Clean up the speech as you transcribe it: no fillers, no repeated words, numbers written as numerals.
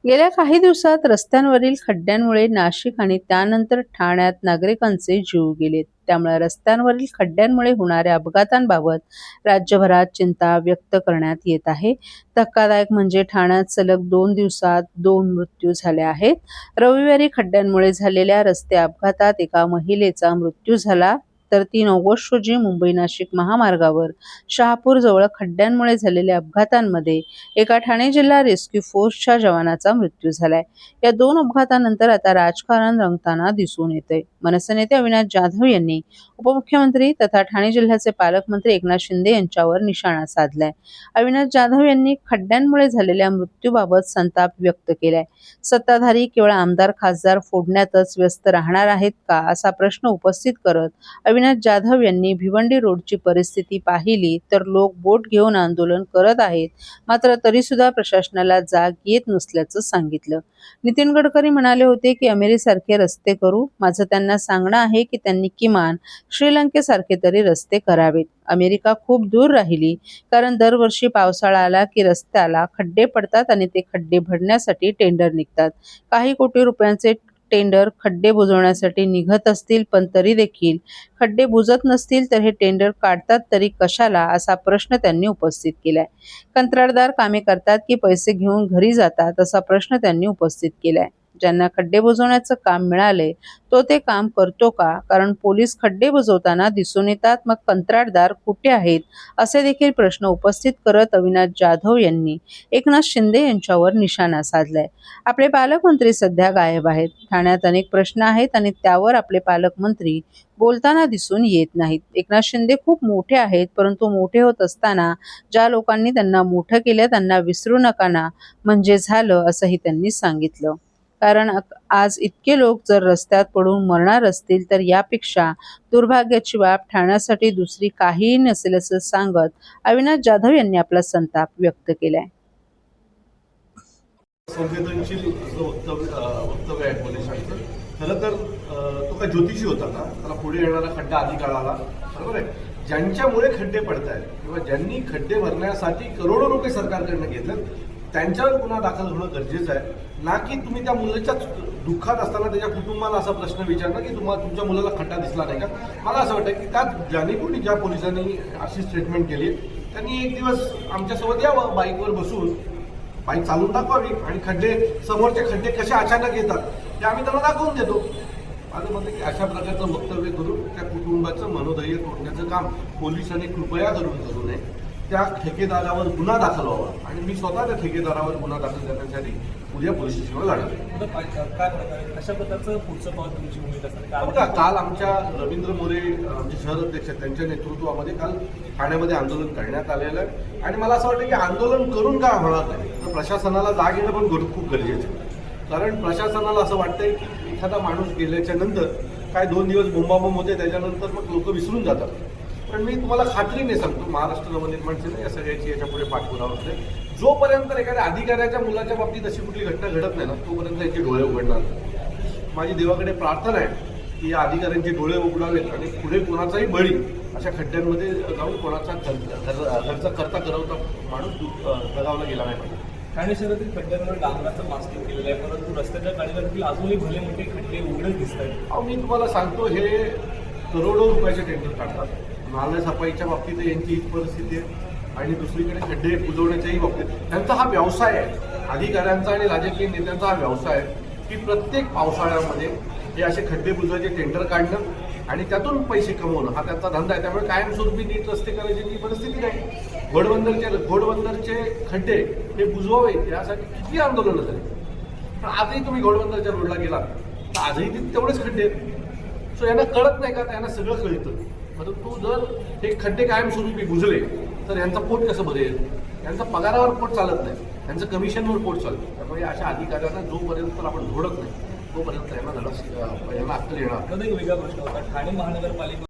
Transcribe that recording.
गेल्या काही दिवसात रस्त्यांवरील खड्ड्यांमुळे नाशिक आणि त्यानंतर ठाण्यात नागरिकांचे जीव गेलेत. त्यामुळे रस्त्यांवरील खड्ड्यांमुळे होणाऱ्या अपघातांबाबत राज्यभरात चिंता व्यक्त करण्यात येत आहे. धक्कादायक म्हणजे ठाण्यात सलग 2 दिवसात 2 मृत्यू झाले आहेत. रविवारी खड्ड्यांमुळे झालेल्या रस्ते अपघातात एका महिलेचा मृत्यू झाला, तर 3 ऑगस्ट रोजी मुंबई नाशिक महामार्गावर शहापूर जवळ खड्ड्यांमुळे झालेल्या अपघातांमध्ये एका ठाणे जिल्हा रेस्क्यू फोर्सच्या जवानाचा मृत्यू झालाय. या 2 अपघातानंतर आता राजकारण रंगताना दिसून येतंय. मनसे नेते अविनाश जाधव यांनी उपमुख्यमंत्री तथा ठाणे जिल्ह्याचे पालकमंत्री एकनाथ शिंदे यांच्यावर निशाणा साधलाय. अविनाश जाधव यांनी खड्ड्यांमुळे झालेल्या मृत्यूबाबत संताप व्यक्त केलाय. सत्ताधारी केवळ आमदार खासदार फोडण्यातच व्यस्त राहणार आहेत का, असा प्रश्न उपस्थित करत अविनाश जाधव यांनी भिवंडी रोडची परिस्थिती पाहिली तर लोक बोट घेऊन आंदोलन करत आहेत, मात्र तरी सुद्धा प्रशासनाला जाग येत नसल्याचं सांगितलं. नितीन गडकरी म्हणाले होते की अमेरिकेसारखे रस्ते करू. माझं त्यांना सांगणं आहे की त्यांनी किमान श्रीलंकेसारखे तरी रस्ते करावेत. अमेरिका खूप दूर राहिली, कारण दरवर्षी पावसाळा आला की रस्त्याला खड्डे पडतात आणि ते खड्डे भरण्यासाठी टेंडर निघतात. काही कोटी रुपयांचे टेंडर खड्डे बुजवण्यासाठी निघत असतील, पण तरी देखील खड्डे बुजत नसतील तर हे टेंडर काढतात तरी कशाला, असा प्रश्न त्यांनी उपस्थित केलाय. कंत्राटदार कामे करतात की पैसे घेऊन घरी जातात, असा प्रश्न त्यांनी उपस्थित केलाय. ज्यांना खड्डे बुजवण्याचं काम मिळाले तो ते काम करतो का? कारण पोलीस खड्डे बुजवताना दिसून येतात, मग कंत्राटदार कुठे आहेत, असे देखील प्रश्न उपस्थित करत अविनाश जाधव यांनी एकनाथ शिंदे यांच्यावर निशाणा साधलाय. आपले पालकमंत्री सध्या गायब आहेत. ठाण्यात अनेक प्रश्न आहेत आणि त्यावर आपले पालकमंत्री बोलताना दिसून येत नाहीत. एकनाथ शिंदे खूप मोठे आहेत, परंतु मोठे होत असताना ज्या लोकांनी त्यांना मोठं केलं त्यांना विसरू नका ना, म्हणजे झालं, असंही त्यांनी सांगितलं. कारण आज इतके लोक जर रस्त्यात पडून मरणार असतील तर यापेक्षा दुर्भाग्याची बाब ठाण्यासाठी दुसरी काहीही नसेल, असं सांगत अविनाश जाधव यांनी आपला संताप व्यक्त केलाय. संवेदनशील वक्तव्य आहे पोलिसांचं. खरं तर तो काय ज्योतिषी होता का? त्याला पुढे येणारा खड्डा आधी काढाला, बरोबर आहे. ज्यांच्यामुळे खड्डे पडत आहेत किंवा ज्यांनी खड्डे भरण्यासाठी करोडो रुपये सरकारकडनं घेतले त्यांच्यावर गुन्हा दाखल होणं गरजेचं आहे, ना की तुम्ही त्या मुलाच्या दुःखात असताना त्याच्या कुटुंबाला असा प्रश्न विचारणं की तुमच्या मुलाला खड्डा दिसला नाही का. मला असं वाटतं की त्या ज्याने कोणी ज्या पोलिसांनी अशी स्टेटमेंट केली त्यांनी एक दिवस आमच्यासोबत यावं, बाईकवर बसून बाईक चालून दाखवावी आणि समोरचे खड्डे कसे अचानक येतात ते आम्ही त्यांना दाखवून देतो. माझं म्हणतं की अशा प्रकारचं वक्तव्य करून त्या कुटुंबाचं मनोधैर्य तोडण्याचं काम पोलिसांनी कृपया करू नये. त्या ठेकेदारावर गुन्हा दाखल व्हावा आणि मी स्वतः त्या ठेकेदारावर गुन्हा दाखल करण्यासाठी उद्या पोलीस स्टेशनवर जाणार. अशा प्रकारचं पुढचं पाऊल तुमची भूमिका बघा, काल आमच्या रवींद्र मोरे आमचे शहर अध्यक्ष त्यांच्या नेतृत्वामध्ये काल ठाण्यामध्ये आंदोलन करण्यात आलेलं आहे आणि मला असं वाटतं की आंदोलन करून काय होणार नाही, तर प्रशासनाला जाग येणं पण खूप गरजेचं आहे. कारण प्रशासनाला असं वाटतंय की एखादा माणूस गेल्याच्या नंतर काय 2 दिवस बोंबाबोंब होते, त्याच्यानंतर मग लोक विसरून जातात. पण मी तुम्हाला खात्रीने सांगतो, महाराष्ट्र नवनिर्माण सेना या सगळ्याची याच्यापुढे पाठपुरावा असते. जोपर्यंत एखाद्या अधिकाऱ्याच्या मुलाच्या बाबतीत अशी कुठली घटना घडत नाही ना, तोपर्यंत याचे डोळे उघडणार नाही. माझी देवाकडे प्रार्थना आहे की या अधिकाऱ्यांचे डोळे उघडावेत आणि पुढे कोणाचाही बळी अशा खड्ड्यांमध्ये जाऊन कोणाचा घरचा करता करवता माणूस दगावला गेला नाही पाहिजे. ठाणे शहरातील खड्ड्यांवर डांबराचं मास्किंग केलेलं आहे, परंतु रस्त्याच्या काढीवरती अजूनही भले मोठे खड्डे उघडच दिसत आहेत. अहो, मी तुम्हाला सांगतो, हे करोडो रुपयाचे टेंडर काढतात. नाल्या सफाईच्या बाबतीत यांची हीच परिस्थिती आहे आणि दुसरीकडे खड्डे बुजवण्याच्याही बाबतीत त्यांचा हा व्यवसाय आहे. अधिकाऱ्यांचा आणि राजकीय नेत्यांचा हा व्यवसाय आहे की प्रत्येक पावसाळ्यामध्ये हे असे खड्डे बुजवायचे टेंडर काढणं आणि त्यातून पैसे कमवणं हा त्यांचा धंदा आहे. त्यामुळे कायमस्वरूपी नीट रस्ते करायची परिस्थिती नाही. घोडबंदरचे खड्डे हे बुजवावे यासाठी किती आंदोलनं झाली, पण आजही तुम्ही घोडबंदरच्या रोडला गेला तर आजही तेवढेच खड्डे आहेत. सो यांना कळत नाही का? यांना सगळं कळतं, परंतु जर हे खड्डे कायमस्वरूपी बुजले तर यांचा पोट कसं भरेल? यांचा पगारावर पोट चालत नाही, यांचं कमिशनवर पोट चालतं. त्यामुळे अशा अधिकाऱ्यांना जोपर्यंत आपण झोडत नाही तोपर्यंत यांना अक्कल येणार. एक वेगळा प्रश्न होता, ठाणे महानगरपालिका